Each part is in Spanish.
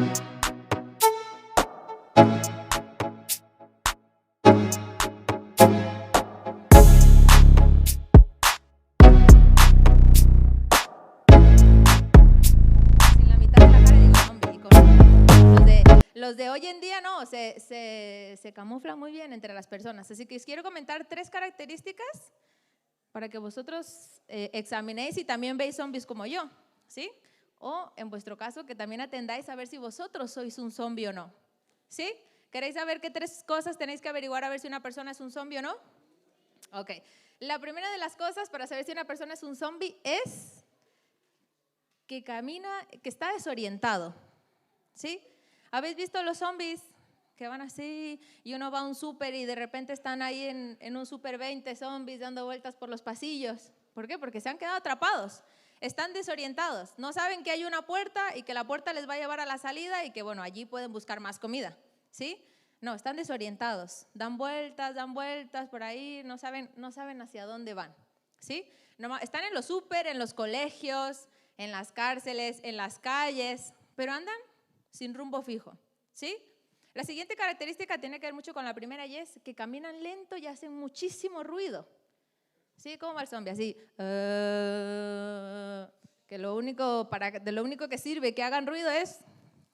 Sin la mitad de la cara digo zombie. Los de hoy en día no, se camuflan muy bien entre las personas. Así que os quiero comentar 3 características para que vosotros examinéis y también veis zombies como yo, ¿sí? O en vuestro caso que también atendáis a ver si vosotros sois un zombie o no, ¿sí? ¿Queréis saber qué 3 cosas tenéis que averiguar a ver si una persona es un zombie o no? Ok. La primera de las cosas para saber si una persona es un zombie es que camina, que está desorientado, ¿sí? ¿Habéis visto los zombies que van así y uno va a un súper y de repente están ahí en un súper 20 zombies dando vueltas por los pasillos? ¿Por qué? Porque se han quedado atrapados, están desorientados, no saben que hay una puerta y que la puerta les va a llevar a la salida y que bueno, allí pueden buscar más comida, ¿sí? No, están desorientados, dan vueltas por ahí, no saben hacia dónde van, ¿sí? Están en los súper, en los colegios, en las cárceles, en las calles, pero andan sin rumbo fijo, ¿sí? La siguiente característica tiene que ver mucho con la primera y es que caminan lento y hacen muchísimo ruido, ¿sí? ¿Cómo va el zombie? Así, que lo único que sirve que hagan ruido es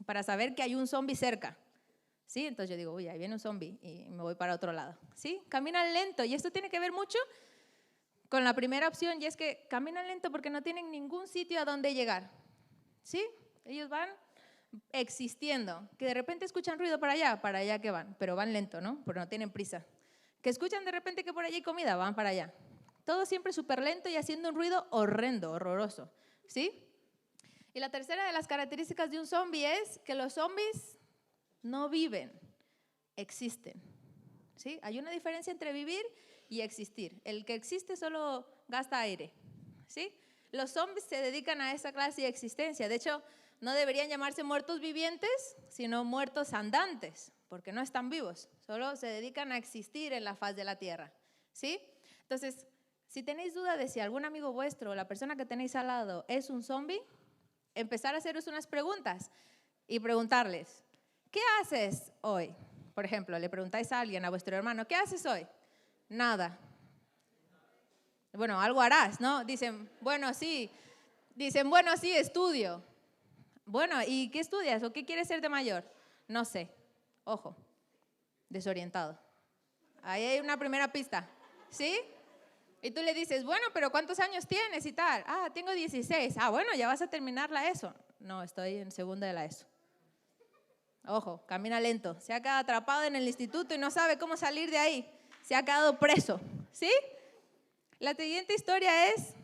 para saber que hay un zombie cerca, ¿sí? Entonces yo digo, uy, ahí viene un zombie y me voy para otro lado, ¿sí? Caminan lento y esto tiene que ver mucho con la primera opción y es que caminan lento porque no tienen ningún sitio a donde llegar, ¿sí? Ellos van existiendo, que de repente escuchan ruido para allá que van, pero van lento, ¿no? Porque no tienen prisa. Que escuchan de repente que por allí hay comida, van para allá. Todo siempre súper lento y haciendo un ruido horrendo, horroroso, ¿sí? Y la tercera de las características de un zombie es que los zombies no viven, existen, ¿sí? Hay una diferencia entre vivir y existir. El que existe solo gasta aire, ¿sí? Los zombies se dedican a esa clase de existencia. De hecho, no deberían llamarse muertos vivientes, sino muertos andantes, porque no están vivos, solo se dedican a existir en la faz de la tierra, ¿sí? Entonces, si tenéis duda de si algún amigo vuestro o la persona que tenéis al lado es un zombie, empezar a haceros unas preguntas y preguntarles, ¿qué haces hoy? Por ejemplo, le preguntáis a alguien, a vuestro hermano, ¿qué haces hoy? Nada. Bueno, algo harás, ¿no? Dicen, bueno, sí, estudio. Bueno, ¿y qué estudias o qué quieres ser de mayor? No sé. Ojo, desorientado. Ahí hay una primera pista, ¿sí? Y tú le dices, bueno, pero ¿cuántos años tienes y tal? Ah, tengo 16. Ah, bueno, ya vas a terminar la ESO. No, estoy en segunda de la ESO. Ojo, camina lento. Se ha quedado atrapado en el instituto y no sabe cómo salir de ahí. Se ha quedado preso, ¿sí? La siguiente historia es,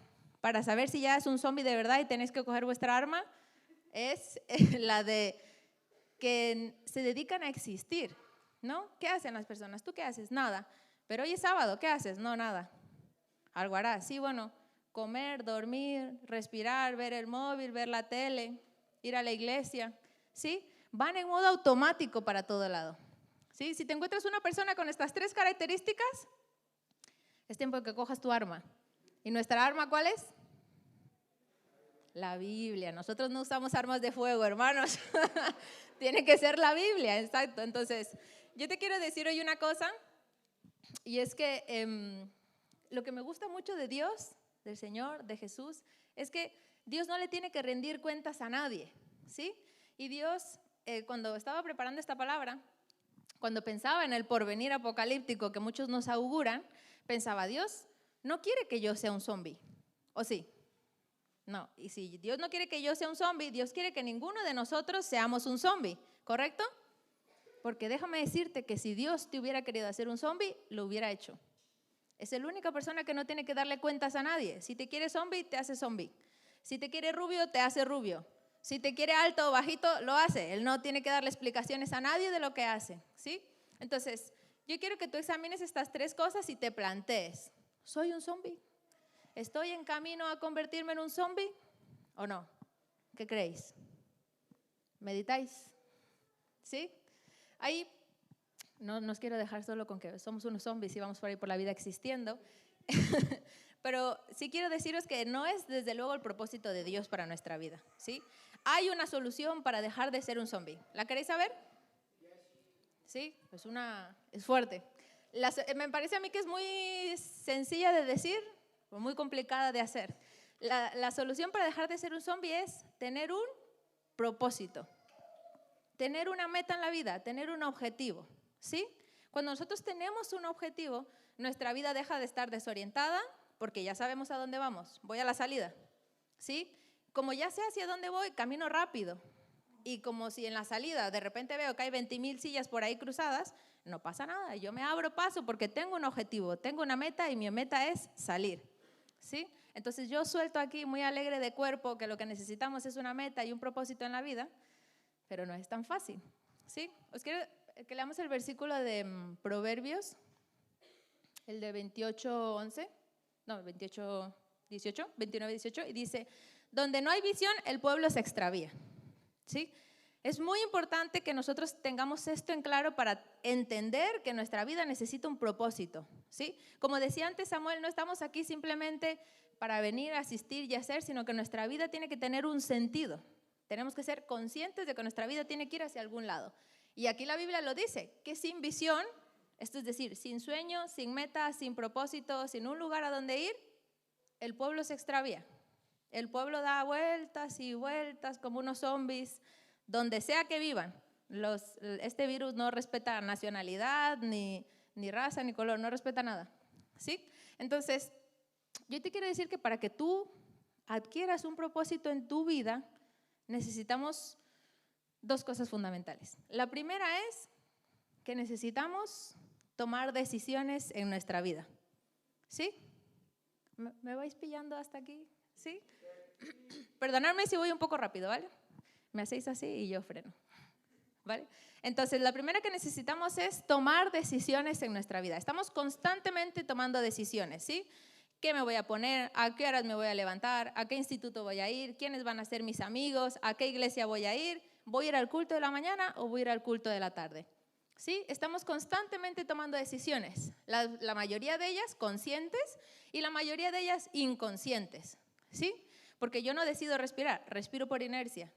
para saber si ya es un zombie de verdad y tenéis que coger vuestra arma, es la de que se dedican a existir, ¿no? ¿Qué hacen las personas? ¿Tú qué haces? Nada. Pero hoy es sábado, ¿qué haces? No, nada. Algo harás. Sí, bueno, comer, dormir, respirar, ver el móvil, ver la tele, ir a la iglesia, ¿sí? Van en modo automático para todo lado, ¿sí? Si te encuentras una persona con estas 3 características, es tiempo de que cojas tu arma. ¿Y nuestra arma cuál es? La Biblia. Nosotros no usamos armas de fuego, hermanos. Tiene que ser la Biblia, exacto. Entonces, yo te quiero decir hoy una cosa, y es que lo que me gusta mucho de Dios, del Señor, de Jesús, es que Dios no le tiene que rendir cuentas a nadie, ¿sí? Y Dios, cuando estaba preparando esta palabra, cuando pensaba en el porvenir apocalíptico que muchos nos auguran, pensaba, Dios no quiere que yo sea un zombie, ¿o sí? No, y si Dios no quiere que yo sea un zombie, Dios quiere que ninguno de nosotros seamos un zombie, ¿correcto? Porque déjame decirte que si Dios te hubiera querido hacer un zombie, lo hubiera hecho. Es la única persona que no tiene que darle cuentas a nadie. Si te quiere zombie, te hace zombie. Si te quiere rubio, te hace rubio. Si te quiere alto o bajito, lo hace. Él no tiene que darle explicaciones a nadie de lo que hace, ¿sí? Entonces, yo quiero que tú examines estas 3 cosas y te plantees, ¿soy un zombie? ¿Estoy en camino a convertirme en un zombie o no? ¿Qué creéis? ¿Meditáis? ¿Sí? Ahí no os quiero dejar solo con que somos unos zombies y vamos por ahí por la vida existiendo, pero sí quiero deciros que no es desde luego el propósito de Dios para nuestra vida, ¿sí? hay una solución para dejar de ser un zombie. ¿La queréis saber? Sí, pues es fuerte. Me parece a mí que es muy sencilla de decir, o muy complicada de hacer. La solución para dejar de ser un zombie es tener un propósito, tener una meta en la vida, tener un objetivo, ¿sí? Cuando nosotros tenemos un objetivo, nuestra vida deja de estar desorientada porque ya sabemos a dónde vamos. Voy a la salida, ¿sí? Como ya sé hacia dónde voy, camino rápido. Y como si en la salida de repente veo que hay 20,000 sillas por ahí cruzadas, no pasa nada. Yo me abro paso porque tengo un objetivo, tengo una meta y mi meta es salir, ¿sí? Entonces yo suelto aquí muy alegre de cuerpo que lo que necesitamos es una meta y un propósito en la vida, pero no es tan fácil, ¿sí? Os quiero que leamos el versículo de Proverbios, el de 28:11, no, 28:18, 29:18, y dice, donde no hay visión, el pueblo se extravía, ¿sí? Es muy importante que nosotros tengamos esto en claro para entender que nuestra vida necesita un propósito, ¿sí? Como decía antes Samuel, no estamos aquí simplemente para venir, asistir y hacer, sino que nuestra vida tiene que tener un sentido. Tenemos que ser conscientes de que nuestra vida tiene que ir hacia algún lado. Y aquí la Biblia lo dice, que sin visión, esto es decir, sin sueño, sin meta, sin propósito, sin un lugar a donde ir, el pueblo se extravía. El pueblo da vueltas y vueltas como unos zombies, donde sea que vivan. Este virus no respeta nacionalidad, ni raza, ni color, no respeta nada, ¿sí? Entonces, yo te quiero decir que para que tú adquieras un propósito en tu vida, necesitamos dos cosas fundamentales. La primera es que necesitamos tomar decisiones en nuestra vida, ¿sí? ¿Me vais pillando hasta aquí? ¿Sí? Perdonadme si voy un poco rápido, ¿vale? Me hacéis así y yo freno, ¿vale? Entonces, la primera que necesitamos es tomar decisiones en nuestra vida. Estamos constantemente tomando decisiones, ¿sí? ¿Qué me voy a poner? ¿A qué horas me voy a levantar? ¿A qué instituto voy a ir? ¿Quiénes van a ser mis amigos? ¿A qué iglesia voy a ir? ¿Voy a ir al culto de la mañana o voy a ir al culto de la tarde? ¿Sí? Estamos constantemente tomando decisiones, la mayoría de ellas conscientes y la mayoría de ellas inconscientes, ¿sí? Porque yo no decido respirar, respiro por inercia,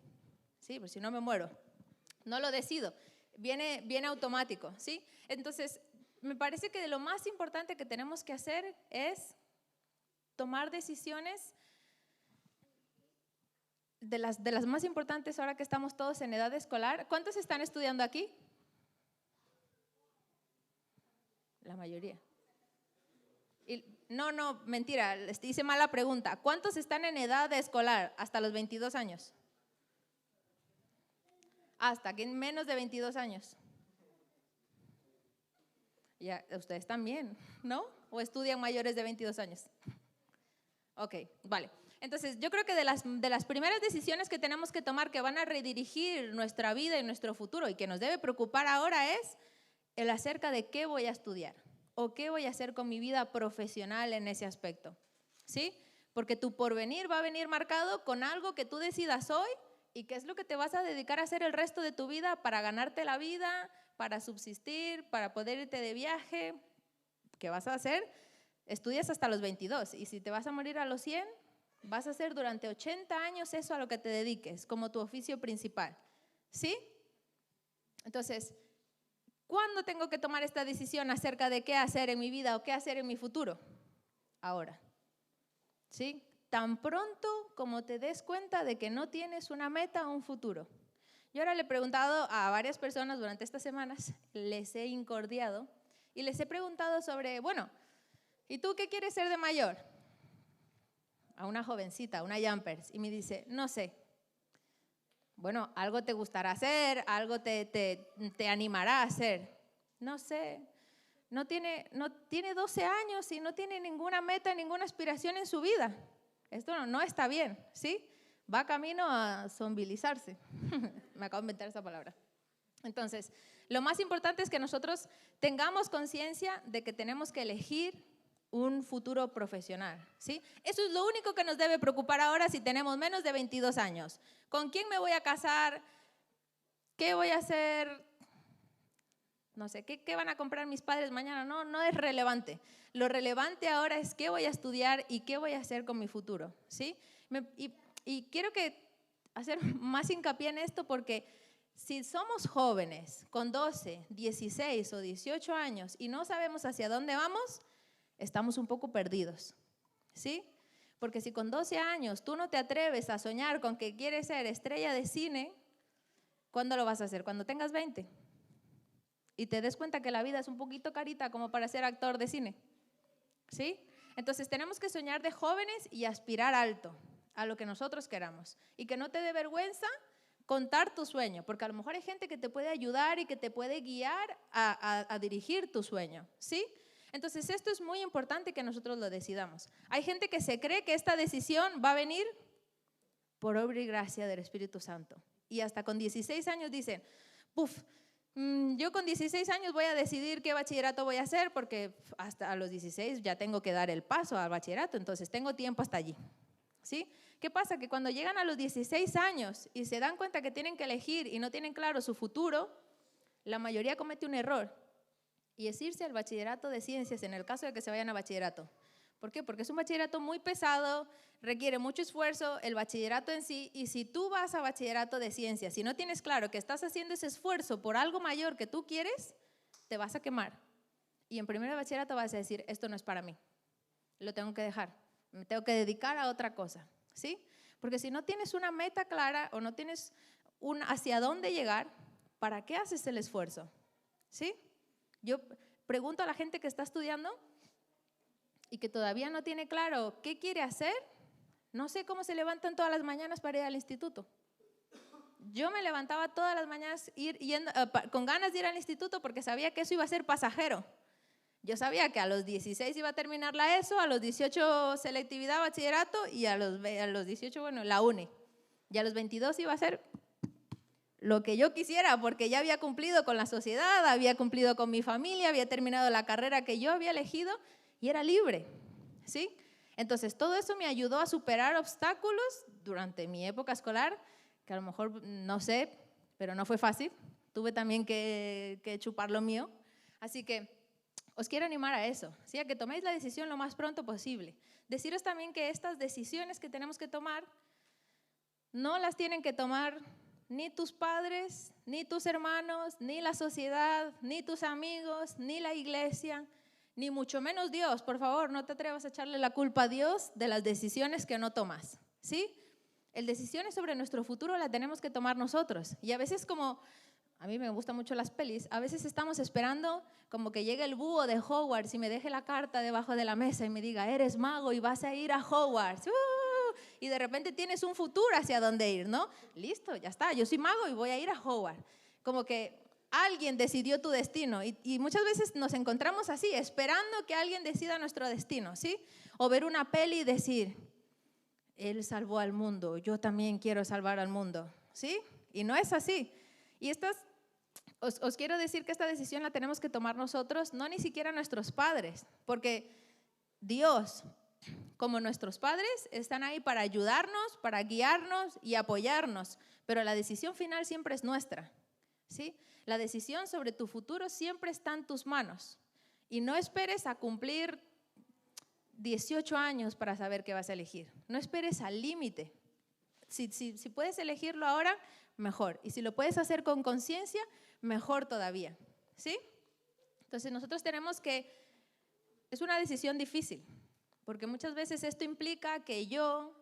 ¿sí? Pues si no me muero, no lo decido, viene automático, ¿sí? Entonces, me parece que lo más importante que tenemos que hacer es tomar decisiones de las más importantes ahora que estamos todos en edad escolar. ¿Cuántos están estudiando aquí? La mayoría. No, mentira, les hice mala pregunta. ¿Cuántos están en edad escolar hasta los 22 años? Hasta que en menos de 22 años. Ya, ustedes también, ¿no? ¿O estudian mayores de 22 años? Ok, vale. Entonces, yo creo que de las primeras decisiones que tenemos que tomar que van a redirigir nuestra vida y nuestro futuro y que nos debe preocupar ahora es el acerca de qué voy a estudiar o qué voy a hacer con mi vida profesional en ese aspecto, ¿sí? Porque tu porvenir va a venir marcado con algo que tú decidas hoy y qué es lo que te vas a dedicar a hacer el resto de tu vida para ganarte la vida, para subsistir, para poder irte de viaje. ¿Qué vas a hacer? Estudias hasta los 22 y si te vas a morir a los 100, vas a hacer durante 80 años eso a lo que te dediques como tu oficio principal, ¿sí? Entonces, ¿cuándo tengo que tomar esta decisión acerca de qué hacer en mi vida o qué hacer en mi futuro? Ahora, ¿sí? Tan pronto como te des cuenta de que no tienes una meta o un futuro. Yo ahora le he preguntado a varias personas durante estas semanas, les he incordiado y les he preguntado sobre, bueno, ¿y tú qué quieres ser de mayor? A una jovencita, una Jumpers, y me dice, no sé. Bueno, algo te gustará hacer, algo te animará a hacer. No sé, no tiene 12 años y no tiene ninguna meta, ninguna aspiración en su vida. Esto no está bien, ¿sí? Va camino a zombilizarse. Me acabo de inventar esa palabra. Entonces, lo más importante es que nosotros tengamos conciencia de que tenemos que elegir un futuro profesional, ¿sí? Eso es lo único que nos debe preocupar ahora si tenemos menos de 22 años. ¿Con quién me voy a casar? ¿Qué voy a hacer? No sé, ¿qué van a comprar mis padres mañana? No es relevante. Lo relevante ahora es qué voy a estudiar y qué voy a hacer con mi futuro, ¿sí? Y quiero que hacer más hincapié en esto porque si somos jóvenes con 12, 16 o 18 años y no sabemos hacia dónde vamos, estamos un poco perdidos, ¿sí? Porque si con 12 años tú no te atreves a soñar con que quieres ser estrella de cine, ¿cuándo lo vas a hacer? Cuando tengas 20 y te des cuenta que la vida es un poquito carita como para ser actor de cine, ¿sí? Entonces tenemos que soñar de jóvenes y aspirar alto a lo que nosotros queramos y que no te dé vergüenza contar tu sueño, porque a lo mejor hay gente que te puede ayudar y que te puede guiar a dirigir tu sueño, ¿sí? Entonces esto es muy importante que nosotros lo decidamos. Hay gente que se cree que esta decisión va a venir por obra y gracia del Espíritu Santo y hasta con 16 años dicen, yo con 16 años voy a decidir qué bachillerato voy a hacer porque hasta a los 16 ya tengo que dar el paso al bachillerato, entonces tengo tiempo hasta allí, ¿sí? ¿Qué pasa? Que cuando llegan a los 16 años y se dan cuenta que tienen que elegir y no tienen claro su futuro, la mayoría comete un error y es irse al bachillerato de ciencias en el caso de que se vayan a bachillerato. ¿Por qué? Porque es un bachillerato muy pesado, requiere mucho esfuerzo, el bachillerato en sí, y si tú vas a bachillerato de ciencias, si no tienes claro que estás haciendo ese esfuerzo por algo mayor que tú quieres, te vas a quemar. Y en primero de bachillerato vas a decir, esto no es para mí, lo tengo que dejar, me tengo que dedicar a otra cosa, ¿sí? Porque si no tienes una meta clara o no tienes hacia dónde llegar, ¿para qué haces el esfuerzo? ¿Sí? Yo pregunto a la gente que está estudiando y que todavía no tiene claro qué quiere hacer, no sé cómo se levantan todas las mañanas para ir al instituto. Yo me levantaba todas las mañanas con ganas de ir al instituto porque sabía que eso iba a ser pasajero. Yo sabía que a los 16 iba a terminar la ESO, a los 18 selectividad, bachillerato y a los 18, bueno, la uni. Y a los 22 iba a ser lo que yo quisiera porque ya había cumplido con la sociedad, había cumplido con mi familia, había terminado la carrera que yo había elegido y era libre, ¿sí? Entonces, todo eso me ayudó a superar obstáculos durante mi época escolar, que a lo mejor no sé, pero no fue fácil. Tuve también que chupar lo mío. Así que os quiero animar a eso, ¿sí? A que toméis la decisión lo más pronto posible. Deciros también que estas decisiones que tenemos que tomar no las tienen que tomar ni tus padres, ni tus hermanos, ni la sociedad, ni tus amigos, ni la iglesia, ni mucho menos Dios. Por favor, no te atrevas a echarle la culpa a Dios de las decisiones que no tomas, ¿sí? El decisiones sobre nuestro futuro la tenemos que tomar nosotros. Y a veces como, a mí me gustan mucho las pelis, a veces estamos esperando como que llegue el búho de Hogwarts y me deje la carta debajo de la mesa y me diga, eres mago y vas a ir a Hogwarts. Y de repente tienes un futuro hacia dónde ir, ¿no? Listo, ya está, yo soy mago y voy a ir a Hogwarts. Como que alguien decidió tu destino y muchas veces nos encontramos así, esperando que alguien decida nuestro destino, ¿sí? O ver una peli y decir, él salvó al mundo, yo también quiero salvar al mundo, ¿sí? Y no es así. Y os quiero decir que esta decisión la tenemos que tomar nosotros, no ni siquiera nuestros padres, porque Dios, como nuestros padres, están ahí para ayudarnos, para guiarnos y apoyarnos, pero la decisión final siempre es nuestra, ¿sí? La decisión sobre tu futuro siempre está en tus manos y no esperes a cumplir 18 años para saber qué vas a elegir. No esperes al límite. Si puedes elegirlo ahora, mejor. Y si lo puedes hacer con conciencia, mejor todavía, ¿sí? Entonces nosotros tenemos que, es una decisión difícil, porque muchas veces esto implica que yo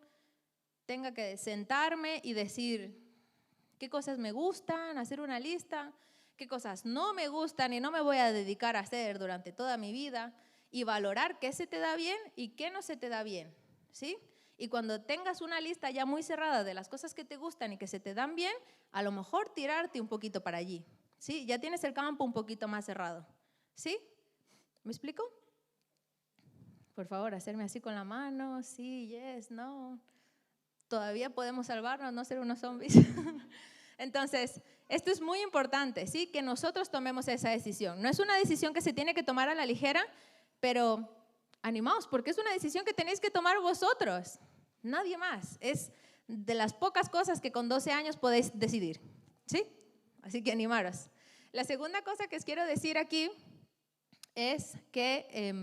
tenga que sentarme y decir qué cosas me gustan, hacer una lista, qué cosas no me gustan y no me voy a dedicar a hacer durante toda mi vida y valorar qué se te da bien y qué no se te da bien, ¿sí? Y cuando tengas una lista ya muy cerrada de las cosas que te gustan y que se te dan bien, a lo mejor tirarte un poquito para allí, ¿sí? Ya tienes el campo un poquito más cerrado, ¿sí? ¿Me explico? Por favor, hacerme así con la mano, sí, yes, no. Todavía podemos salvarnos, no ser unos zombies. Entonces, esto es muy importante, ¿sí? Que nosotros tomemos esa decisión. No es una decisión que se tiene que tomar a la ligera, pero animaos, porque es una decisión que tenéis que tomar vosotros, nadie más. Es de las pocas cosas que con 12 años podéis decidir, ¿sí? Así que animaros. La segunda cosa que os quiero decir aquí es que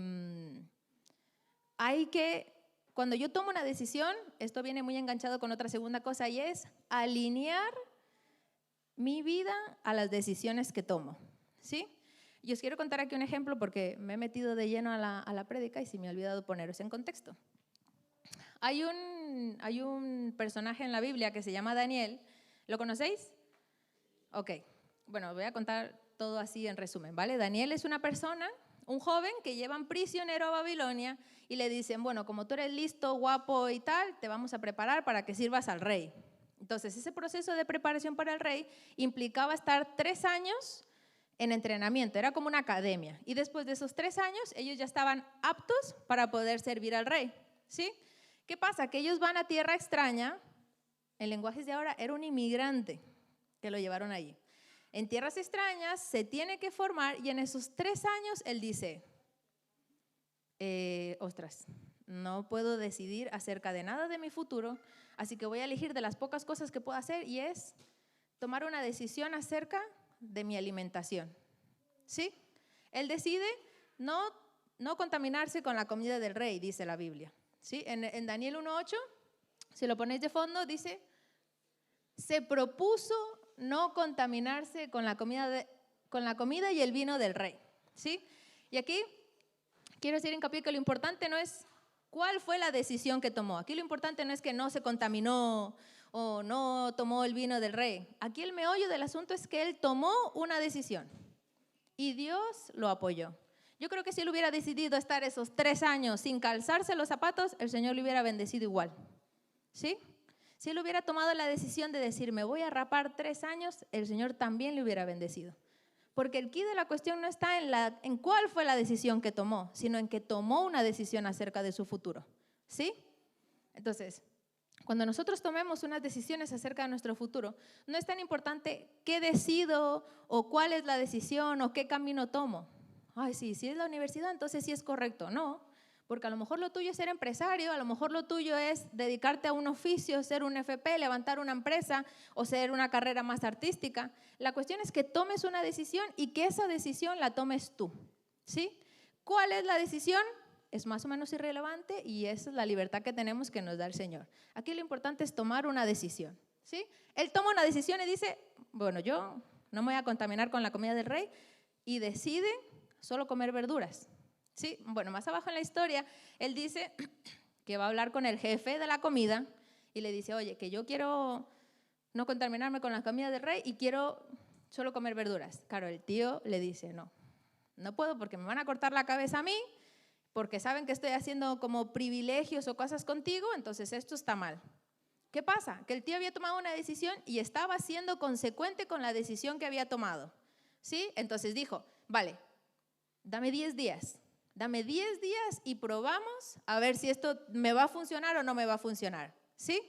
hay que cuando yo tomo una decisión, esto viene muy enganchado con otra segunda cosa y es alinear mi vida a las decisiones que tomo, ¿sí? Y os quiero contar aquí un ejemplo porque me he metido de lleno a la prédica y se me ha olvidado poneros en contexto. Hay un personaje en la Biblia que se llama Daniel. ¿Lo conocéis? Ok. Bueno, voy a contar todo así en resumen, ¿vale? Daniel es una persona, un joven que llevan prisionero a Babilonia y le dicen, bueno, como tú eres listo, guapo y tal, te vamos a preparar para que sirvas al rey. Entonces, ese proceso de preparación para el rey implicaba estar 3 años en entrenamiento, era como una academia. Y después de esos 3 años, ellos ya estaban aptos para poder servir al rey, ¿sí? ¿Qué pasa? Que ellos van a tierra extraña, en lenguajes de ahora, era un inmigrante que lo llevaron allí. En tierras extrañas se tiene que formar y en esos 3 años él dice, ostras, no puedo decidir acerca de nada de mi futuro, así que voy a elegir de las pocas cosas que puedo hacer y es tomar una decisión acerca de mi alimentación, ¿sí? Él decide no contaminarse con la comida del rey, dice la Biblia, ¿sí? En Daniel 1:8, si lo ponéis de fondo, dice, se propuso no contaminarse con la comida y el vino del rey, ¿sí? Y aquí quiero hacer hincapié que lo importante no es cuál fue la decisión que tomó. Aquí lo importante no es que no se contaminó o no tomó el vino del rey. Aquí el meollo del asunto es que él tomó una decisión y Dios lo apoyó. Yo creo que si él hubiera decidido estar esos 3 años sin calzarse los zapatos, el Señor le hubiera bendecido igual, ¿sí? Si él hubiera tomado la decisión de decir, me voy a rapar 3 años, el Señor también le hubiera bendecido. Porque el quid de la cuestión no está en cuál fue la decisión que tomó, sino en que tomó una decisión acerca de su futuro, ¿sí? Entonces, cuando nosotros tomemos unas decisiones acerca de nuestro futuro, no es tan importante qué decido o cuál es la decisión o qué camino tomo. Ay, sí, si es la universidad, entonces sí es correcto. No, porque a lo mejor lo tuyo es ser empresario, a lo mejor lo tuyo es dedicarte a un oficio, ser un FP, levantar una empresa o ser una carrera más artística. La cuestión es que tomes una decisión y que esa decisión la tomes tú, ¿sí? ¿Cuál es la decisión? Es más o menos irrelevante y esa es la libertad que tenemos que nos da el Señor. Aquí lo importante es tomar una decisión, ¿sí? Él toma una decisión y dice, bueno, yo no me voy a contaminar con la comida del rey y decide solo comer verduras. Sí, bueno, más abajo en la historia, él dice que va a hablar con el jefe de la comida y le dice, oye, que yo quiero no contaminarme con la comida del rey y quiero solo comer verduras. Claro, el tío le dice, no puedo porque me van a cortar la cabeza a mí, porque saben que estoy haciendo como privilegios o cosas contigo, entonces esto está mal. ¿Qué pasa? Que el tío había tomado una decisión y estaba siendo consecuente con la decisión que había tomado, ¿sí? Entonces dijo, vale, dame 10 días. Dame 10 días y probamos a ver si esto me va a funcionar o no me va a funcionar, ¿sí?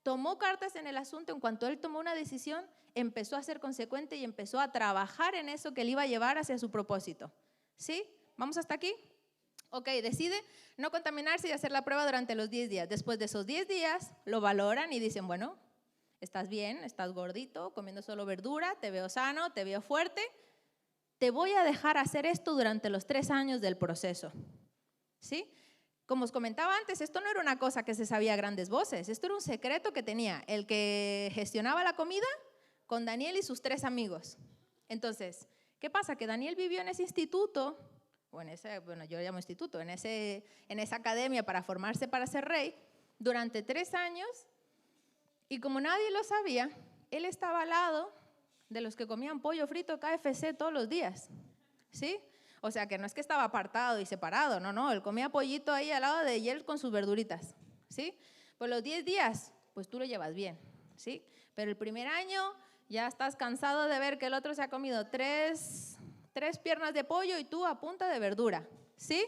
Tomó cartas en el asunto. En cuanto él tomó una decisión, empezó a ser consecuente y empezó a trabajar en eso que le iba a llevar hacia su propósito, ¿sí? ¿Vamos hasta aquí? Ok, decide no contaminarse y hacer la prueba durante los 10 días. Después de esos 10 días, lo valoran y dicen, bueno, estás bien, estás gordito, comiendo solo verdura, te veo sano, te veo fuerte. Te voy a dejar hacer esto durante los 3 años del proceso, ¿sí? Como os comentaba antes, esto no era una cosa que se sabía a grandes voces, esto era un secreto que tenía el que gestionaba la comida con Daniel y sus 3 amigos. Entonces, ¿qué pasa? Que Daniel vivió en ese instituto, o en ese, bueno, yo lo llamo instituto, en esa academia para formarse para ser rey, durante 3 años, y como nadie lo sabía, él estaba al lado de los que comían pollo frito KFC todos los días, ¿sí? O sea, que no es que estaba apartado y separado, no, él comía pollito ahí al lado de él con sus verduritas, ¿sí? Pues los 10 días, pues tú lo llevas bien, ¿sí? Pero el primer año ya estás cansado de ver que el otro se ha comido 3 piernas de pollo y tú a punta de verdura, ¿sí?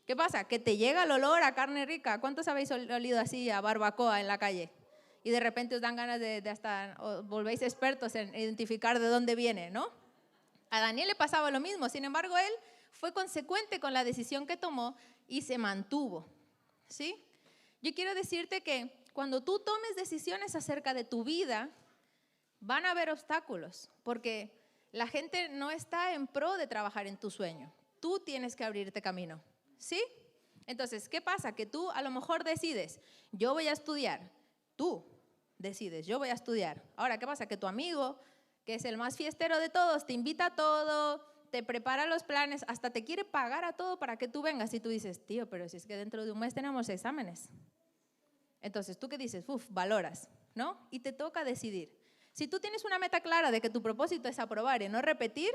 ¿Qué pasa? Que te llega el olor a carne rica. ¿Cuántos habéis olido así a barbacoa en la calle? Y de repente os dan ganas de hasta, os volvéis expertos en identificar de dónde viene, ¿no? A Daniel le pasaba lo mismo, sin embargo, él fue consecuente con la decisión que tomó y se mantuvo, ¿sí? Yo quiero decirte que cuando tú tomes decisiones acerca de tu vida, van a haber obstáculos, porque la gente no está en pro de trabajar en tu sueño. Tú tienes que abrirte camino, ¿sí? Entonces, ¿qué pasa? Que tú a lo mejor decides, yo voy a estudiar, tú decides, yo voy a estudiar. Ahora, ¿qué pasa? Que tu amigo, que es el más fiestero de todos, te invita a todo, te prepara los planes, hasta te quiere pagar a todo para que tú vengas. Y tú dices, tío, pero si es que dentro de un mes tenemos exámenes. Entonces, ¿tú qué dices? Valoras, ¿no? Y te toca decidir. Si tú tienes una meta clara de que tu propósito es aprobar y no repetir,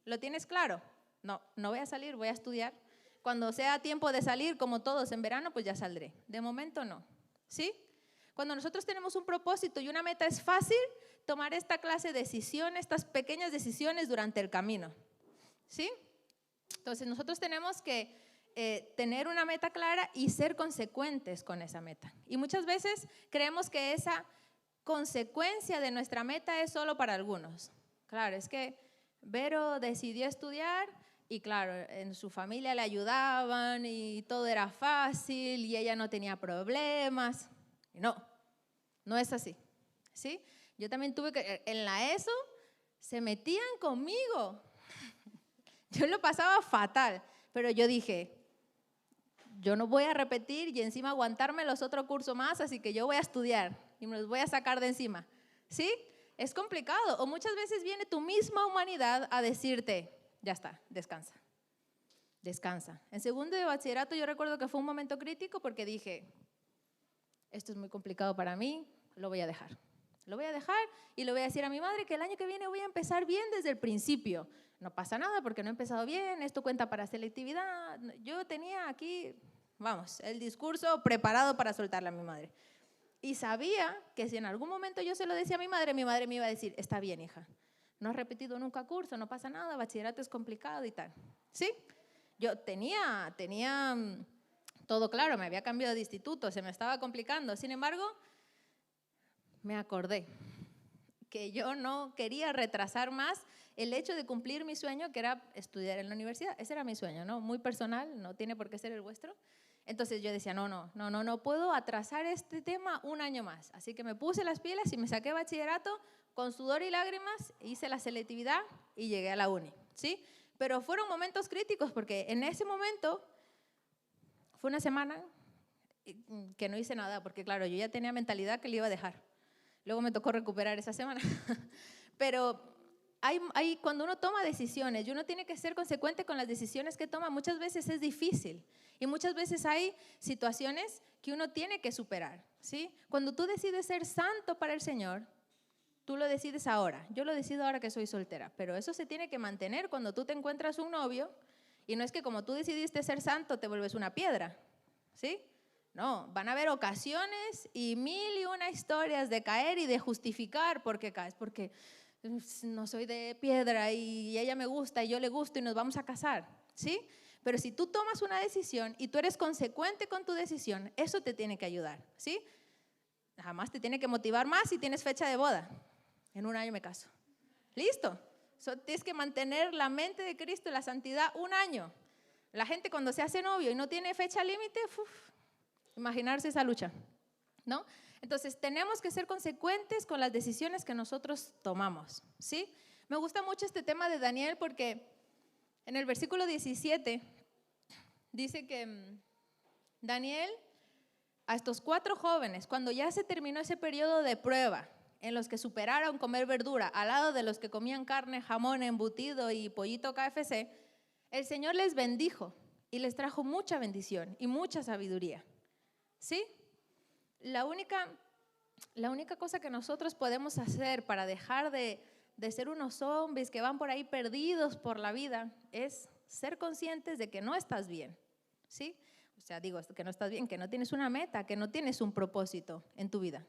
¿lo tienes claro? No, no voy a salir, voy a estudiar. Cuando sea tiempo de salir, como todos en verano, pues ya saldré. De momento no, ¿sí? Cuando nosotros tenemos un propósito y una meta, es fácil tomar esta clase de decisiones, estas pequeñas decisiones durante el camino, ¿sí? Entonces nosotros tenemos que tener una meta clara y ser consecuentes con esa meta. Y muchas veces creemos que esa consecuencia de nuestra meta es solo para algunos. Claro, es que Vero decidió estudiar y claro, en su familia le ayudaban y todo era fácil y ella no tenía problemas. Y no, no es así, ¿sí? Yo también tuve que, en la ESO se metían conmigo. Yo lo pasaba fatal, pero yo dije, yo no voy a repetir y encima aguantarme los otros cursos más, así que yo voy a estudiar y me los voy a sacar de encima. ¿Sí? Es complicado. O muchas veces viene tu misma humanidad a decirte, ya está, descansa. Descansa. En segundo de bachillerato yo recuerdo que fue un momento crítico porque dije, esto es muy complicado para mí, lo voy a dejar. Lo voy a dejar y le voy a decir a mi madre que el año que viene voy a empezar bien desde el principio. No pasa nada porque no he empezado bien, esto cuenta para selectividad. Yo tenía aquí, vamos, el discurso preparado para soltarle a mi madre. Y sabía que si en algún momento yo se lo decía a mi madre me iba a decir, está bien, hija, no has repetido nunca curso, no pasa nada, bachillerato es complicado y tal. ¿Sí? Yo tenía todo claro, me había cambiado de instituto, se me estaba complicando. Sin embargo, me acordé que yo no quería retrasar más el hecho de cumplir mi sueño, que era estudiar en la universidad. Ese era mi sueño, ¿no? Muy personal, no tiene por qué ser el vuestro. Entonces yo decía, no puedo atrasar este tema un año más. Así que me puse las pilas y me saqué bachillerato con sudor y lágrimas, hice la selectividad y llegué a la uni, ¿sí? Pero fueron momentos críticos porque en ese momento fue una semana que no hice nada, porque claro, yo ya tenía mentalidad que le iba a dejar. Luego me tocó recuperar esa semana. Pero cuando uno toma decisiones y uno tiene que ser consecuente con las decisiones que toma, muchas veces es difícil. Y muchas veces hay situaciones que uno tiene que superar, ¿sí? Cuando tú decides ser santo para el Señor, tú lo decides ahora. Yo lo decido ahora que soy soltera. Pero eso se tiene que mantener cuando tú te encuentras un novio. Y no es que como tú decidiste ser santo te vuelves una piedra, ¿sí? No, van a haber ocasiones y mil y una historias de caer y de justificar por qué caes, porque no soy de piedra y ella me gusta y yo le gusto y nos vamos a casar, ¿sí? Pero si tú tomas una decisión y tú eres consecuente con tu decisión, eso te tiene que ayudar, ¿sí? Jamás te tiene que motivar más si tienes fecha de boda. En un año me caso. ¿Listo? Tienes que mantener la mente de Cristo y la santidad un año. La gente cuando se hace novio y no tiene fecha límite, imaginarse esa lucha, ¿no? Entonces, tenemos que ser consecuentes con las decisiones que nosotros tomamos, ¿sí? Me gusta mucho este tema de Daniel porque en el versículo 17 dice que Daniel, a estos 4 jóvenes, cuando ya se terminó ese periodo de prueba, en los que superaron comer verdura, al lado de los que comían carne, jamón, embutido y pollito KFC, el Señor les bendijo y les trajo mucha bendición y mucha sabiduría. ¿Sí? La única cosa que nosotros podemos hacer para dejar de ser unos zombies que van por ahí perdidos por la vida es ser conscientes de que no estás bien, ¿sí? O sea, digo, que no estás bien, que no tienes una meta, que no tienes un propósito en tu vida.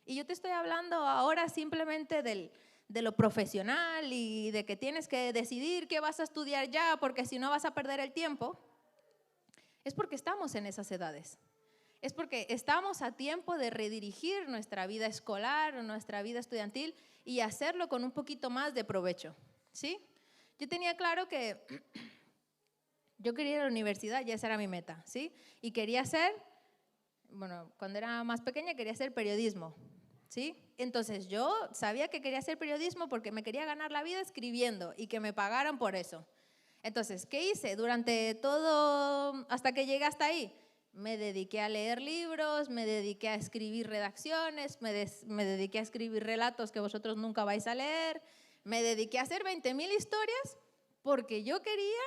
Y yo te estoy hablando ahora simplemente de lo profesional y de que tienes que decidir qué vas a estudiar ya, porque si no vas a perder el tiempo. Es porque estamos en esas edades. Es porque estamos a tiempo de redirigir nuestra vida escolar o nuestra vida estudiantil y hacerlo con un poquito más de provecho, ¿sí? Yo tenía claro que yo quería ir a la universidad, ya esa era mi meta, ¿sí? Y quería hacer, cuando era más pequeña quería hacer periodismo, ¿sí? Entonces yo sabía que quería hacer periodismo porque me quería ganar la vida escribiendo y que me pagaran por eso. Entonces, ¿qué hice durante todo, hasta que llegué hasta ahí? Me dediqué a leer libros, me dediqué a escribir redacciones, me dediqué a escribir relatos que vosotros nunca vais a leer, me dediqué a hacer 20.000 historias porque yo quería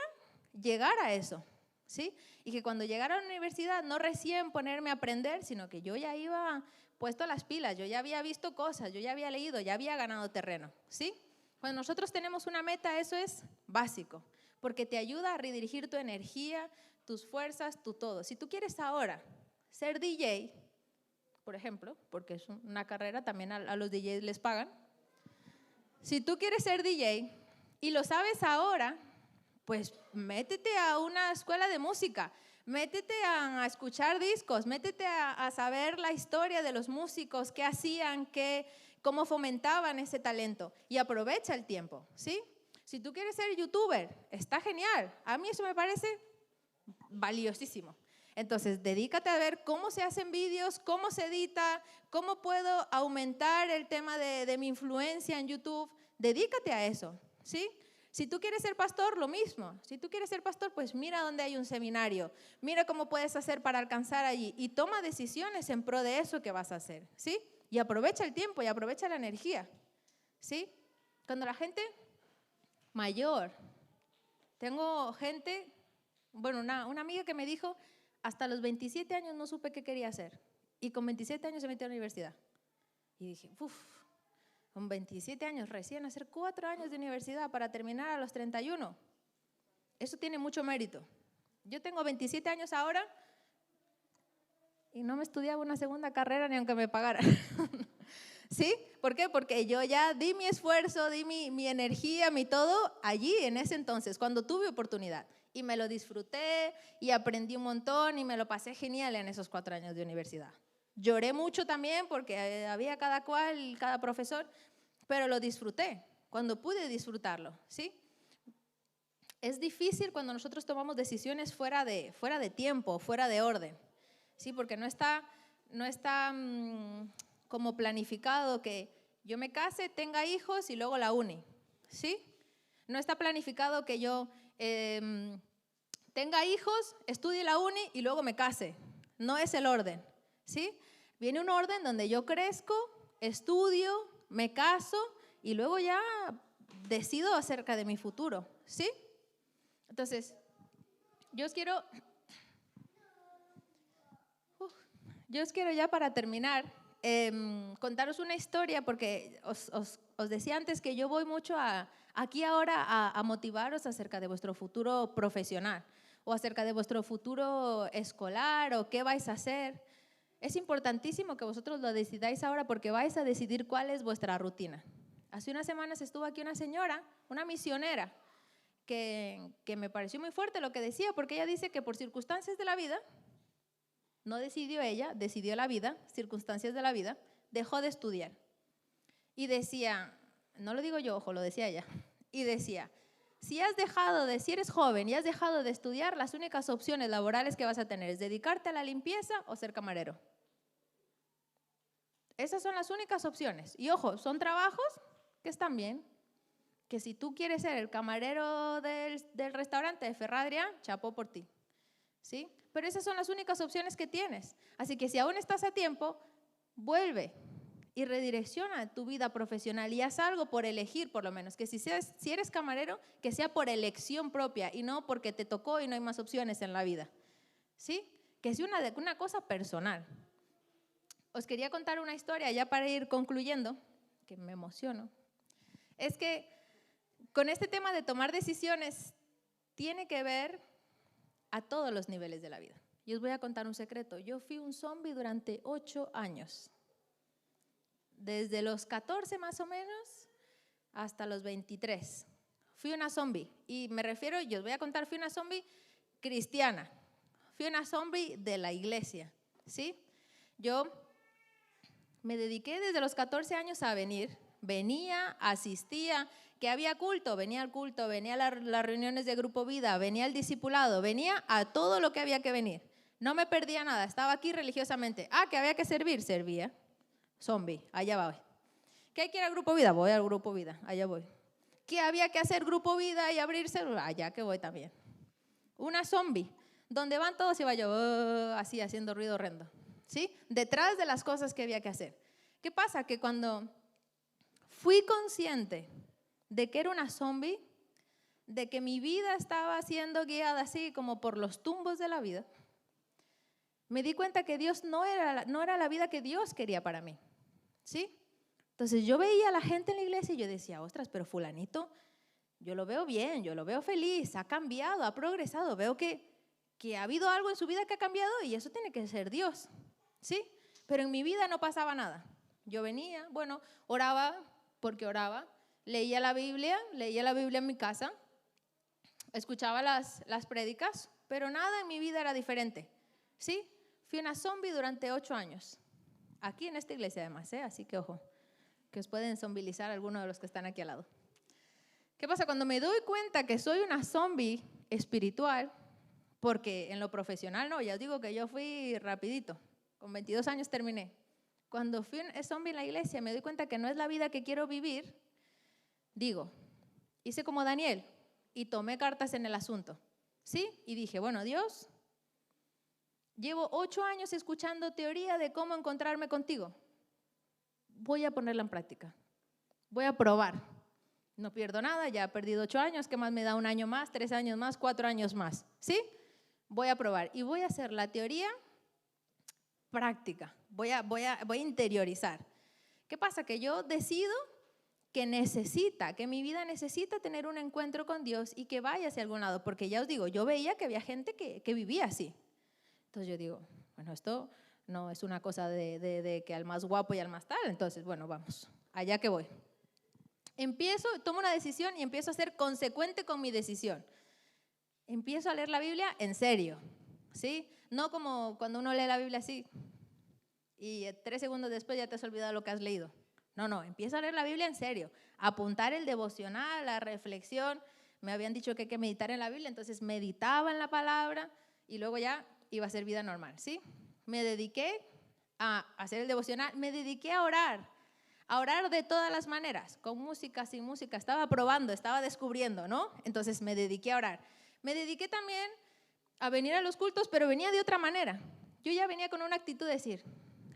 llegar a eso, ¿sí? Y que cuando llegara a la universidad no recién ponerme a aprender, sino que yo ya iba puesto las pilas, yo ya había visto cosas, yo ya había leído, ya había ganado terreno, ¿sí? Cuando nosotros tenemos una meta, eso es básico, porque te ayuda a redirigir tu energía, tus fuerzas, tu todo. Si tú quieres ahora ser DJ, por ejemplo, porque es una carrera, también a los DJs les pagan. Si tú quieres ser DJ y lo sabes ahora, pues métete a una escuela de música, métete a escuchar discos, métete a saber la historia de los músicos, qué hacían, cómo fomentaban ese talento y aprovecha el tiempo, ¿sí? Si tú quieres ser youtuber, está genial. A mí eso me parece valiosísimo. Entonces, dedícate a ver cómo se hacen vídeos, cómo se edita, cómo puedo aumentar el tema de mi influencia en YouTube. Dedícate a eso, ¿sí? Si tú quieres ser pastor, lo mismo. Si tú quieres ser pastor, pues mira dónde hay un seminario. Mira cómo puedes hacer para alcanzar allí y toma decisiones en pro de eso que vas a hacer, ¿sí? Y aprovecha el tiempo y aprovecha la energía, ¿sí? Cuando la gente mayor, tengo gente, bueno, una amiga que me dijo, hasta los 27 años no supe qué quería hacer. Y con 27 años se metió a la universidad. Y dije, uff, con 27 años recién hacer 4 años de universidad para terminar a los 31. Eso tiene mucho mérito. Yo tengo 27 años ahora y no me estudiaba una segunda carrera ni aunque me pagaran. ¿Sí? ¿Por qué? Porque yo ya di mi esfuerzo, di mi energía, mi todo allí en ese entonces, cuando tuve oportunidad. Y me lo disfruté y aprendí un montón y me lo pasé genial en esos 4 años de universidad. Lloré mucho también porque había cada cual, cada profesor, pero lo disfruté cuando pude disfrutarlo, ¿sí? Es difícil cuando nosotros tomamos decisiones fuera de tiempo, fuera de orden, ¿sí? Porque no está como planificado que yo me case, tenga hijos y luego la uni, ¿sí? No está planificado que yo tenga hijos, estudie la uni y luego me case. No es el orden, ¿sí? Viene un orden donde yo crezco, estudio, me caso y luego ya decido acerca de mi futuro, ¿sí? Entonces, yo os quiero ya para terminar contaros una historia porque os decía antes que yo voy mucho aquí ahora a motivaros acerca de vuestro futuro profesional o acerca de vuestro futuro escolar o qué vais a hacer. Es importantísimo que vosotros lo decidáis ahora porque vais a decidir cuál es vuestra rutina. Hace unas semanas estuvo aquí una señora, una misionera, que me pareció muy fuerte lo que decía, porque ella dice que por circunstancias de la vida, no decidió ella, decidió la vida, circunstancias de la vida, dejó de estudiar. Y decía, no lo digo yo, ojo, lo decía ella, y decía, si eres joven y has dejado de estudiar, las únicas opciones laborales que vas a tener es dedicarte a la limpieza o ser camarero. Esas son las únicas opciones. Y ojo, son trabajos que están bien, que si tú quieres ser el camarero del restaurante de Ferradria, chapó por ti, ¿sí? Pero esas son las únicas opciones que tienes. Así que si aún estás a tiempo, vuelve y redirecciona tu vida profesional y haz algo por elegir, por lo menos. Que si eres camarero, que sea por elección propia y no porque te tocó y no hay más opciones en la vida, ¿sí? Que sea una cosa personal. Os quería contar una historia ya para ir concluyendo, que me emociono. Es que con este tema de tomar decisiones tiene que ver a todos los niveles de la vida. Y os voy a contar un secreto. Yo fui un zombie durante 8 años. Desde los 14 más o menos hasta los 23. Fui una zombie. Y me refiero, yo os voy a contar, fui una zombie cristiana. Fui una zombie de la iglesia, ¿sí? Yo me dediqué desde los 14 años a venir. Venía, asistía, que había culto, venía al culto, venía a las reuniones de Grupo Vida, venía al discipulado, venía a todo lo que había que venir. No me perdía nada, estaba aquí religiosamente. Que había que servir, servía. Zombie, allá voy. ¿Que hay que ir al Grupo Vida? Voy al Grupo Vida, allá voy. ¿Que había que hacer Grupo Vida y abrirse? Allá que voy también. Una zombie. Donde van todos iba yo así haciendo ruido horrendo, ¿sí? Detrás de las cosas que había que hacer. ¿Qué pasa? Que cuando fui consciente de que era una zombie, de que mi vida estaba siendo guiada así como por los tumbos de la vida, me di cuenta que Dios no era la vida que Dios quería para mí, ¿sí? Entonces yo veía a la gente en la iglesia y yo decía, ostras, pero fulanito, yo lo veo bien, yo lo veo feliz, ha cambiado, ha progresado, veo que ha habido algo en su vida que ha cambiado y eso tiene que ser Dios, ¿sí? Pero en mi vida no pasaba nada. Yo venía, bueno, oraba porque oraba, leía la Biblia en mi casa, escuchaba las prédicas, pero nada en mi vida era diferente, ¿sí? Fui una zombie durante 8 años, aquí en esta iglesia además, así que ojo, que os pueden zombilizar algunos de los que están aquí al lado. ¿Qué pasa? Cuando me doy cuenta que soy una zombie espiritual, porque en lo profesional no, ya os digo que yo fui rapidito, con 22 años terminé. Cuando fui un zombie en la iglesia me doy cuenta que no es la vida que quiero vivir, digo, hice como Daniel y tomé cartas en el asunto, ¿sí? Y dije, bueno, Dios, llevo 8 años escuchando teoría de cómo encontrarme contigo. Voy a ponerla en práctica, voy a probar. No pierdo nada, ya he perdido 8 años, ¿qué más me da? 1 año más, 3 años más, 4 años más, ¿sí? Voy a probar y voy a hacer la teoría práctica, voy a interiorizar. ¿Qué pasa? Que yo decido que mi vida necesita tener un encuentro con Dios y que vaya hacia algún lado, porque ya os digo, yo veía que había gente que vivía así. Entonces yo digo, bueno, esto no es una cosa de que al más guapo y al más tal, entonces, bueno, vamos, allá que voy. Tomo una decisión y empiezo a ser consecuente con mi decisión. Empiezo a leer la Biblia en serio, ¿sí? No como cuando uno lee la Biblia así y 3 segundos después ya te has olvidado lo que has leído. No, empiezo a leer la Biblia en serio, apuntar el devocional, la reflexión. Me habían dicho que hay que meditar en la Biblia, entonces meditaba en la palabra y luego ya iba a ser vida normal, ¿sí? Me dediqué a hacer el devocional, me dediqué a orar de todas las maneras, con música, sin música, estaba probando, estaba descubriendo, ¿no? Entonces me dediqué a orar. Me dediqué también a venir a los cultos, pero venía de otra manera. Yo ya venía con una actitud de decir,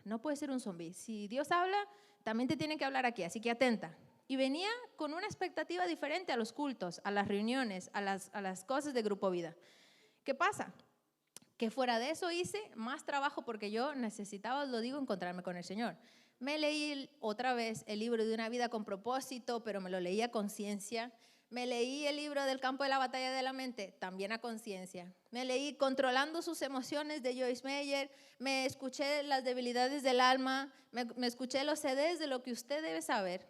no puede ser un zombi. Si Dios habla, también te tiene que hablar aquí, así que atenta. Y venía con una expectativa diferente a los cultos, a las reuniones, a las cosas de Grupo Vida. ¿Qué pasa? Que fuera de eso hice más trabajo porque yo necesitaba, os lo digo, encontrarme con el Señor. Me leí otra vez el libro de Una vida con propósito, pero me lo leí a conciencia. Me leí el libro del campo de la batalla de la mente, también a conciencia. Me leí Controlando sus emociones de Joyce Meyer. Me escuché Las debilidades del alma. Me escuché los CDs de Lo que usted debe saber.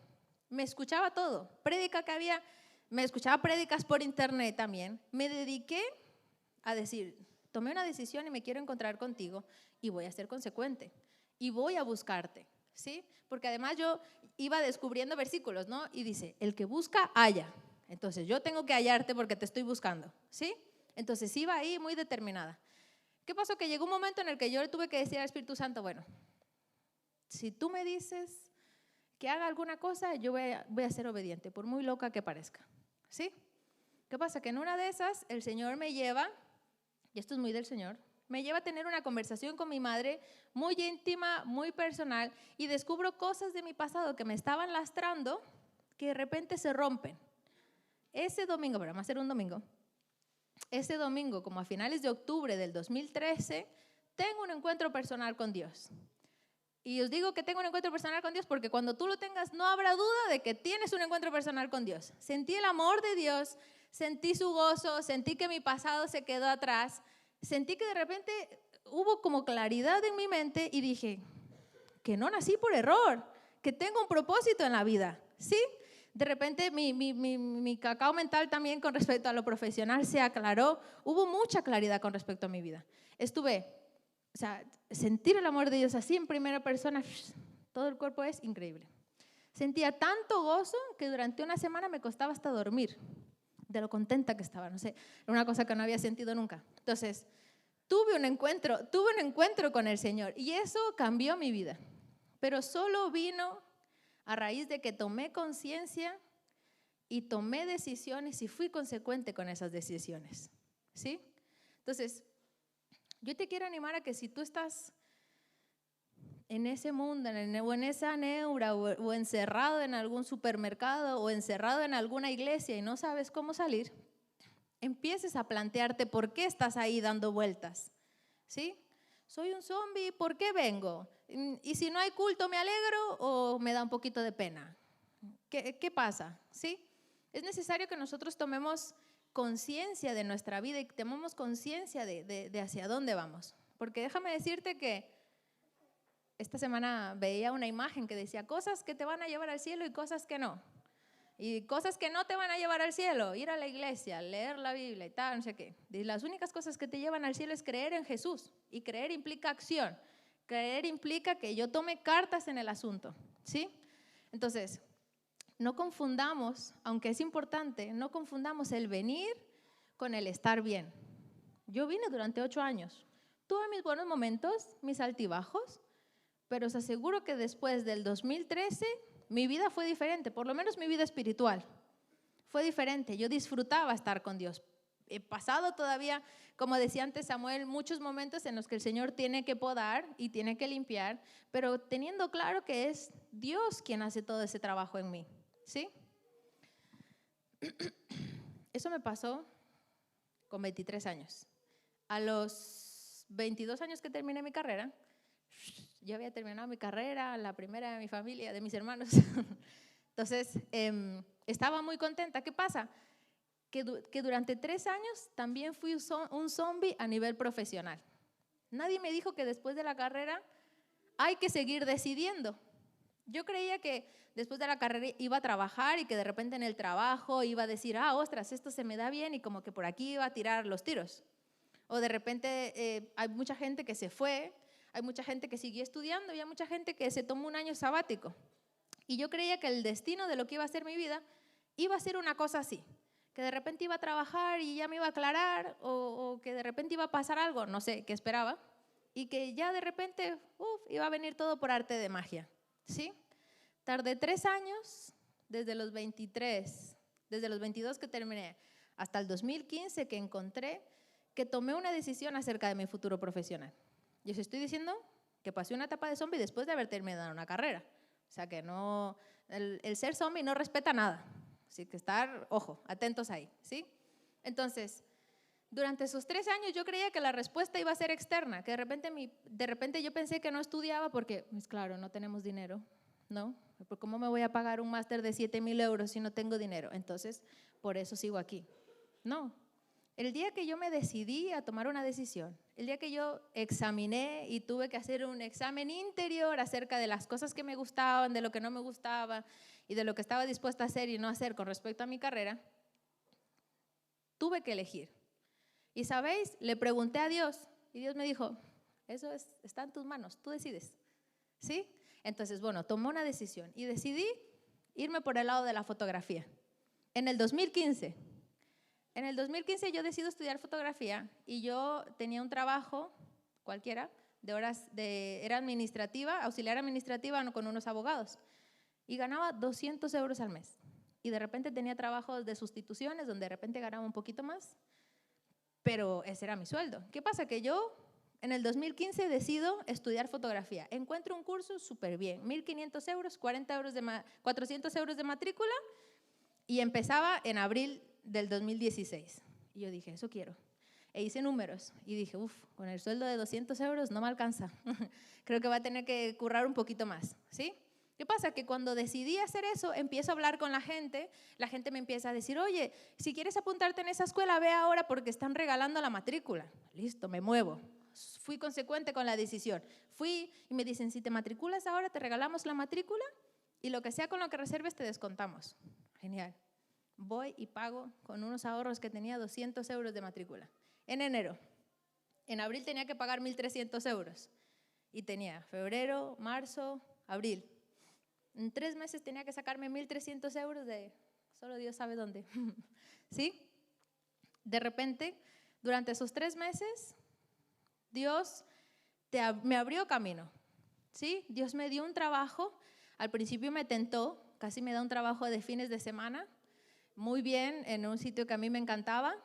Me escuchaba todo. Prédica que había, me escuchaba prédicas por internet también. Me dediqué a decir, tomé una decisión y me quiero encontrar contigo y voy a ser consecuente y voy a buscarte, ¿sí? Porque además yo iba descubriendo versículos, ¿no? Y dice, el que busca, halla. Entonces yo tengo que hallarte porque te estoy buscando, ¿sí? Entonces iba ahí muy determinada. ¿Qué pasó? Que llegó un momento en el que yo le tuve que decir al Espíritu Santo, bueno, si tú me dices que haga alguna cosa, yo voy a ser obediente, por muy loca que parezca, ¿sí? ¿Qué pasa? Que en una de esas el Señor me lleva, y esto es muy del Señor, me lleva a tener una conversación con mi madre muy íntima, muy personal, y descubro cosas de mi pasado que me estaban lastrando, que de repente se rompen. Ese domingo, pero vamos a hacer un domingo, ese domingo, como a finales de octubre del 2013, tengo un encuentro personal con Dios. Y os digo que tengo un encuentro personal con Dios porque cuando tú lo tengas no habrá duda de que tienes un encuentro personal con Dios. Sentí el amor de Dios, sentí su gozo, sentí que mi pasado se quedó atrás, sentí que de repente hubo como claridad en mi mente y dije que no nací por error, que tengo un propósito en la vida, ¿sí? De repente mi cacao mental también con respecto a lo profesional se aclaró, hubo mucha claridad con respecto a mi vida. O sea, sentir el amor de Dios así en primera persona, todo el cuerpo es increíble. Sentía tanto gozo que durante una semana me costaba hasta dormir, de lo contenta que estaba, no sé, era una cosa que no había sentido nunca. Entonces, tuve un encuentro con el Señor y eso cambió mi vida, pero solo vino a raíz de que tomé conciencia y tomé decisiones y fui consecuente con esas decisiones, ¿sí? Entonces, Yo te quiero animar a que si tú estás en ese mundo, o en esa neura, o encerrado en algún supermercado, o encerrado en alguna iglesia y no sabes cómo salir, empieces a plantearte por qué estás ahí dando vueltas, ¿sí? Soy un zombie, ¿por qué vengo? Y si no hay culto, ¿me alegro o me da un poquito de pena? ¿Qué pasa? ¿Sí? Es necesario que nosotros tomemos conciencia de nuestra vida y tomemos conciencia de hacia dónde vamos. Porque déjame decirte que esta semana veía una imagen que decía cosas que te van a llevar al cielo y cosas que no. Y cosas que no te van a llevar al cielo, ir a la iglesia, leer la Biblia y tal, no sé qué. Y las únicas cosas que te llevan al cielo es creer en Jesús. Y creer implica acción. Creer implica que yo tome cartas en el asunto, ¿sí? Entonces, no confundamos, aunque es importante, no confundamos el venir con el estar bien. Yo vine durante 8 años. Tuve mis buenos momentos, mis altibajos, pero os aseguro que después del 2013 mi vida fue diferente, por lo menos mi vida espiritual fue diferente. Yo disfrutaba estar con Dios. He pasado todavía, como decía antes Samuel, muchos momentos en los que el Señor tiene que podar y tiene que limpiar, pero teniendo claro que es Dios quien hace todo ese trabajo en mí, ¿sí? Eso me pasó con 23 años. A los 22 años que terminé mi carrera, yo había terminado mi carrera, la primera de mi familia, de mis hermanos. Entonces, estaba muy contenta. ¿Qué pasa? Que durante 3 años también fui un zombie a nivel profesional. Nadie me dijo que después de la carrera hay que seguir decidiendo. Yo creía que después de la carrera iba a trabajar y que de repente en el trabajo iba a decir, ostras, esto se me da bien y como que por aquí iba a tirar los tiros. O de repente hay mucha gente que se fue, hay mucha gente que siguió estudiando y hay mucha gente que se tomó un año sabático. Y yo creía que el destino de lo que iba a ser mi vida iba a ser una cosa así, que de repente iba a trabajar y ya me iba a aclarar, o que de repente iba a pasar algo, no sé, qué esperaba, y que ya de repente iba a venir todo por arte de magia, ¿sí? Tardé 3 años, desde los 23, desde los 22 que terminé, hasta el 2015 que encontré que tomé una decisión acerca de mi futuro profesional. Yo os estoy diciendo que pasé una etapa de zombie después de haber terminado una carrera. O sea que no, el ser zombie no respeta nada. Así que estar, ojo, atentos ahí, ¿sí? Entonces, durante esos 3 años yo creía que la respuesta iba a ser externa, que de repente yo pensé que no estudiaba porque, pues claro, no tenemos dinero, ¿no? ¿Cómo me voy a pagar un máster de 7,000 euros si no tengo dinero? Entonces, por eso sigo aquí. No. El día que yo me decidí a tomar una decisión, el día que yo examiné y tuve que hacer un examen interior acerca de las cosas que me gustaban, de lo que no me gustaba y de lo que estaba dispuesta a hacer y no hacer con respecto a mi carrera, tuve que elegir. Y sabéis, le pregunté a Dios y Dios me dijo, eso está en tus manos, tú decides, ¿sí? Entonces, bueno, tomé una decisión y decidí irme por el lado de la fotografía. En el 2015 yo decido estudiar fotografía y yo tenía un trabajo cualquiera era administrativa, auxiliar administrativa con unos abogados y ganaba 200 euros al mes. Y de repente tenía trabajos de sustituciones donde de repente ganaba un poquito más, pero ese era mi sueldo. ¿Qué pasa? Que yo en el 2015 decido estudiar fotografía. Encuentro un curso súper bien, 1.500 euros, 400 euros de matrícula y empezaba en abril del 2016. Y yo dije, eso quiero. E hice números y dije, con el sueldo de 200 euros no me alcanza. Creo que va a tener que currar un poquito más, ¿sí? ¿Qué pasa? Que cuando decidí hacer eso, empiezo a hablar con la gente me empieza a decir, oye, si quieres apuntarte en esa escuela, ve ahora porque están regalando la matrícula. Listo, me muevo. Fui consecuente con la decisión. Fui y me dicen, si te matriculas ahora, te regalamos la matrícula y lo que sea con lo que reserves te descontamos. Genial. Voy y pago con unos ahorros que tenía 200 euros de matrícula. En enero. En abril tenía que pagar 1.300 euros. Y tenía febrero, marzo, abril. En 3 meses tenía que sacarme 1.300 euros de solo Dios sabe dónde. ¿Sí? De repente, durante esos 3 meses, Dios me abrió camino. ¿Sí? Dios me dio un trabajo. Al principio me tentó, casi me da un trabajo de fines de semana, muy bien, en un sitio que a mí me encantaba.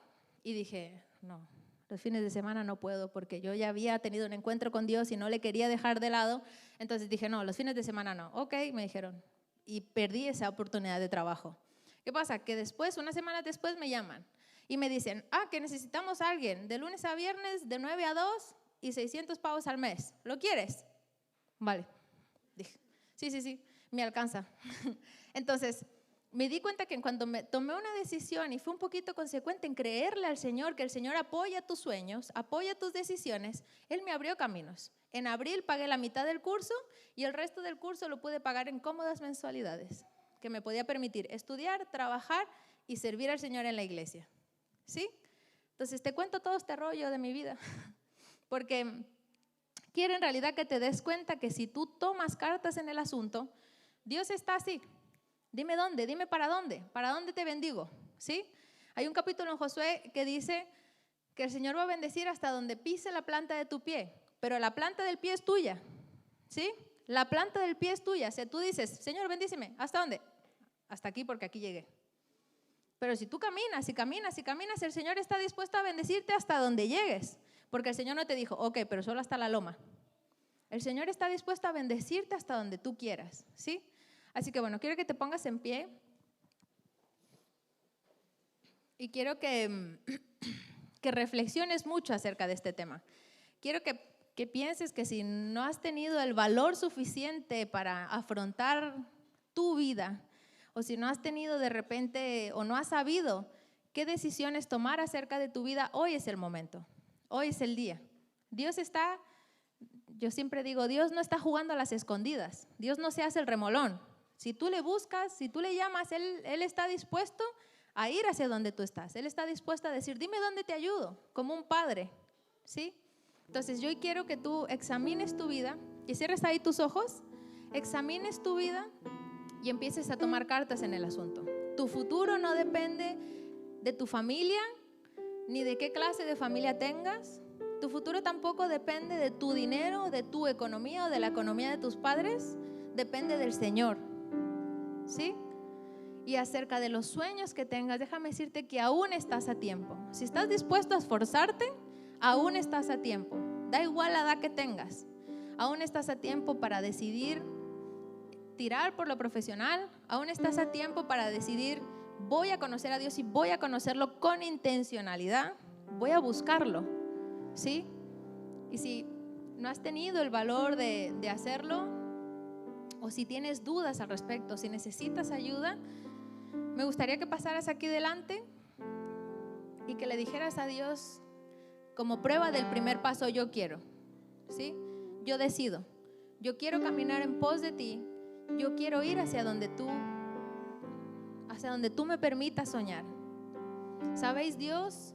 Y dije, no, los fines de semana no puedo, porque yo ya había tenido un encuentro con Dios y no le quería dejar de lado. Entonces dije, no, los fines de semana no. Ok, me dijeron. Y perdí esa oportunidad de trabajo. ¿Qué pasa? Que después, una semana después me llaman y me dicen, que necesitamos a alguien de lunes a viernes de 9 a 2 y 600 pavos al mes. ¿Lo quieres? Vale. Dije, sí, me alcanza. Entonces, me di cuenta que cuando me tomé una decisión y fui un poquito consecuente en creerle al Señor, que el Señor apoya tus sueños, apoya tus decisiones, Él me abrió caminos. En abril pagué la mitad del curso y el resto del curso lo pude pagar en cómodas mensualidades, que me podía permitir estudiar, trabajar y servir al Señor en la iglesia. ¿Sí? Entonces te cuento todo este rollo de mi vida, porque quiero en realidad que te des cuenta que si tú tomas cartas en el asunto, Dios está así. Dime dónde, dime para dónde te bendigo, ¿sí? Hay un capítulo en Josué que dice que el Señor va a bendecir hasta donde pise la planta de tu pie, pero la planta del pie es tuya, ¿sí? La planta del pie es tuya. O sea, tú dices, Señor, bendíceme, ¿hasta dónde? Hasta aquí, porque aquí llegué. Pero si tú caminas y caminas y caminas, el Señor está dispuesto a bendecirte hasta donde llegues, porque el Señor no te dijo, ok, pero solo hasta la loma. El Señor está dispuesto a bendecirte hasta donde tú quieras, ¿sí? Así que bueno, quiero que te pongas en pie y quiero que reflexiones mucho acerca de este tema. Quiero que pienses que si no has tenido el valor suficiente para afrontar tu vida, o si no has tenido de repente o no has sabido qué decisiones tomar acerca de tu vida, hoy es el momento, hoy es el día. Dios está, yo siempre digo, Dios no está jugando a las escondidas, Dios no se hace el remolón. Si tú le buscas, si tú le llamas, Él está dispuesto a ir hacia donde tú estás. Él está dispuesto a decir, dime dónde te ayudo, como un padre, ¿sí? Entonces yo hoy quiero que tú examines tu vida, que cierres ahí tus ojos, examines tu vida y empieces a tomar cartas en el asunto. Tu futuro no depende de tu familia, ni de qué clase de familia tengas. Tu futuro tampoco depende de tu dinero, de tu economía o de la economía de tus padres. Depende del Señor, ¿sí? Y acerca de los sueños que tengas, déjame decirte que aún estás a tiempo. Si estás dispuesto a esforzarte, aún estás a tiempo. Da igual la edad que tengas. Aún estás a tiempo para decidir tirar por lo profesional. Aún estás a tiempo para decidir, voy a conocer a Dios y voy a conocerlo con intencionalidad. Voy a buscarlo, ¿sí? Y si no has tenido el valor de hacerlo, o si tienes dudas al respecto, si necesitas ayuda, me gustaría que pasaras aquí delante y que le dijeras a Dios como prueba del primer paso, yo quiero, ¿sí? Yo decido, yo quiero caminar en pos de ti, yo quiero ir hacia donde tú me permitas soñar. ¿Sabéis? Dios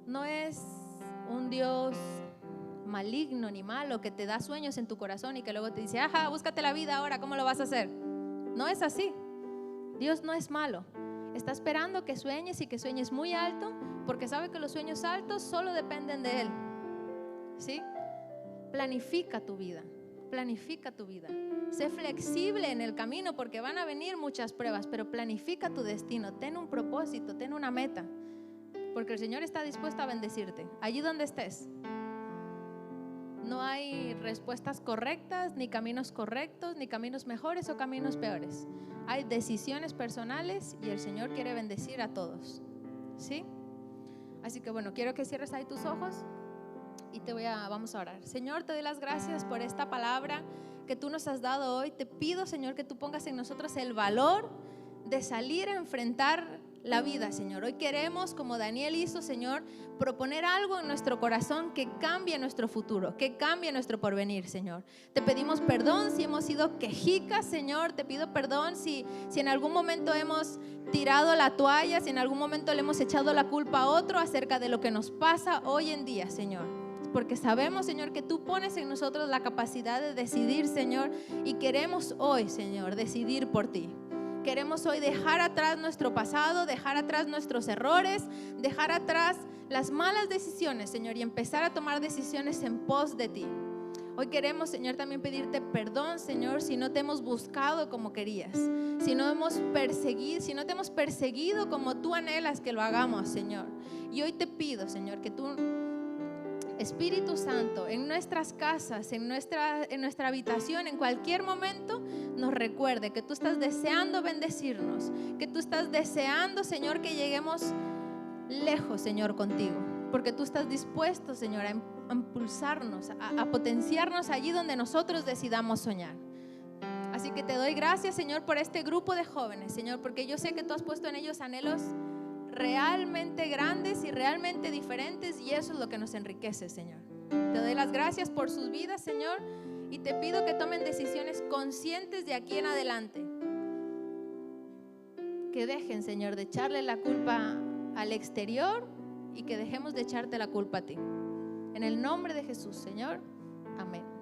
no es un Dios maligno ni malo que te da sueños en tu corazón y que luego te dice, ajá, búscate la vida ahora, ¿cómo lo vas a hacer? No es así. Dios no es malo. Está esperando que sueñes y que sueñes muy alto, porque sabe que los sueños altos solo dependen de Él, ¿sí? Planifica tu vida, planifica tu vida. Sé flexible en el camino porque van a venir muchas pruebas, pero planifica tu destino, ten un propósito, ten una meta, porque el Señor está dispuesto a bendecirte, allí donde estés. No hay respuestas correctas, ni caminos correctos, ni caminos mejores o caminos peores. Hay decisiones personales y el Señor quiere bendecir a todos, ¿sí? Así que bueno, quiero que cierres ahí tus ojos y vamos a orar. Señor, te doy las gracias por esta palabra que tú nos has dado hoy. Te pido, Señor, que tú pongas en nosotros el valor de salir a enfrentar la vida, Señor. Hoy queremos, como Daniel hizo, Señor, proponer algo en nuestro corazón que cambie nuestro futuro, que cambie nuestro porvenir, Señor. Te pedimos perdón si hemos sido quejicas, Señor. Te pido perdón si en algún momento hemos tirado la toalla, si en algún momento le hemos echado la culpa a otro acerca de lo que nos pasa hoy en día, Señor. Porque sabemos, Señor, que tú pones en nosotros la capacidad de decidir, Señor, y queremos hoy, Señor, decidir por ti. Queremos hoy dejar atrás nuestro pasado, dejar atrás nuestros errores, dejar atrás las malas decisiones, Señor, y empezar a tomar decisiones en pos de ti. Hoy queremos, Señor, también pedirte perdón, Señor, si no te hemos buscado como querías, si no te hemos perseguido como tú anhelas que lo hagamos, Señor. Y hoy te pido, Señor, que tú Espíritu Santo, en nuestras casas, en nuestra habitación, en cualquier momento, nos recuerde que tú estás deseando bendecirnos, que tú estás deseando, Señor, que lleguemos lejos, Señor, contigo, porque tú estás dispuesto, Señor, a impulsarnos, a potenciarnos allí donde nosotros decidamos soñar. Así que te doy gracias, Señor, por este grupo de jóvenes, Señor, porque yo sé que tú has puesto en ellos anhelos realmente grandes y realmente diferentes, y eso es lo que nos enriquece, Señor. Te doy las gracias por sus vidas, Señor, y te pido que tomen decisiones conscientes de aquí en adelante, que dejen, Señor, de echarle la culpa al exterior y que dejemos de echarte la culpa a ti. En el nombre de Jesús, Señor. Amén.